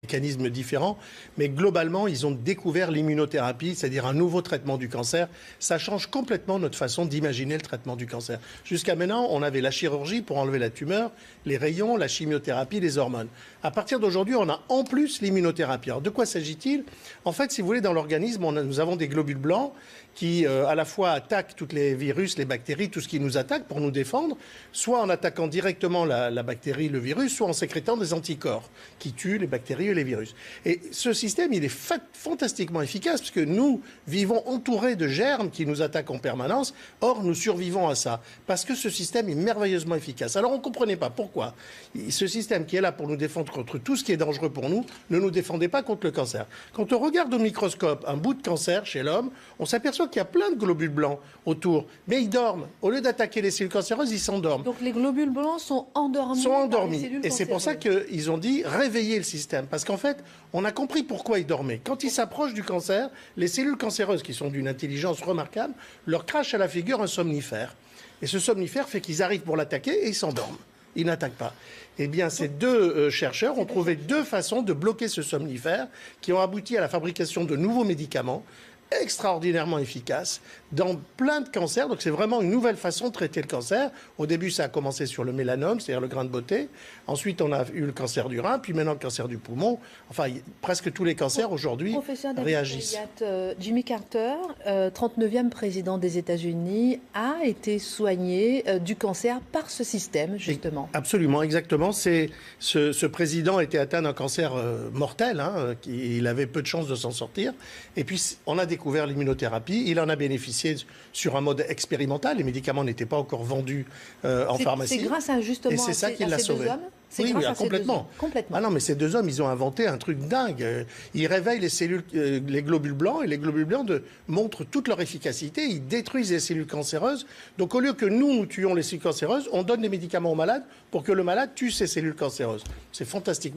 mécanismes différents, mais globalement, ils ont découvert l'immunothérapie, c'est-à-dire un nouveau traitement du cancer. Ça change complètement notre façon d'imaginer le traitement du cancer. Jusqu'à maintenant, on avait la chirurgie pour enlever la tumeur, les rayons, la chimiothérapie, les hormones. À partir d'aujourd'hui, on a en plus l'immunothérapie. Alors, de quoi s'agit-il? En fait, si vous voulez, dans l'organisme, nous avons des globules blancs qui, à la fois, attaquent tous les virus, les bactéries, tout ce qui nous attaque pour nous défendre, soit en attaquant directement la bactérie, le virus, soit en sécrétant des anticorps qui tuent les bactéries et les virus. Et ce système, il est fantastiquement efficace parce que nous vivons entourés de germes qui nous attaquent en permanence. Or, nous survivons à ça parce que ce système est merveilleusement efficace. Alors, on ne comprenait pas pourquoi ce système qui est là pour nous défendre contre tout ce qui est dangereux pour nous ne nous défendait pas contre le cancer. Quand on regarde au microscope un bout de cancer chez l'homme, on s'aperçoit qu'il y a plein de globules blancs autour, mais ils dorment. Au lieu d'attaquer les cellules cancéreuses, ils s'endorment. Donc les globules blancs sont endormis. Par les cellules Et c'est pour ça qu'ils ont dit réveiller le système. Parce qu'en fait, on a compris pourquoi ils dormaient. Quand ils s'approchent du cancer, les cellules cancéreuses, qui sont d'une intelligence remarquable, leur crachent à la figure un somnifère. Et ce somnifère fait qu'ils arrivent pour l'attaquer et ils s'endorment. Ils n'attaquent pas. Eh bien, ces deux chercheurs ont trouvé deux façons de bloquer ce somnifère qui ont abouti à la fabrication de nouveaux médicaments extraordinairement efficace dans plein de cancers. Donc c'est vraiment une nouvelle façon de traiter le cancer. Au début, ça a commencé sur le mélanome, c'est-à-dire le grain de beauté. Ensuite, on a eu le cancer du rein, puis maintenant le cancer du poumon. Enfin, presque tous les cancers aujourd'hui réagissent. Jimmy Carter, 39e président des États-Unis, a été soigné du cancer par ce système, justement. Absolument, exactement. Ce président était atteint d'un cancer mortel. Il avait peu de chances de s'en sortir. Et puis, on a découvert l'immunothérapie. Il en a bénéficié sur un mode expérimental. Les médicaments n'étaient pas encore vendus en pharmacie. C'est grâce à justement et c'est ça qui l'a sauvé. Oui, complètement. Ah non, mais ces deux hommes, ils ont inventé un truc dingue. Ils réveillent les cellules, les globules blancs, et les globules blancs montrent toute leur efficacité. Ils détruisent les cellules cancéreuses. Donc, au lieu que nous tuions les cellules cancéreuses, on donne les médicaments au malade pour que le malade tue ces cellules cancéreuses. C'est fantastique.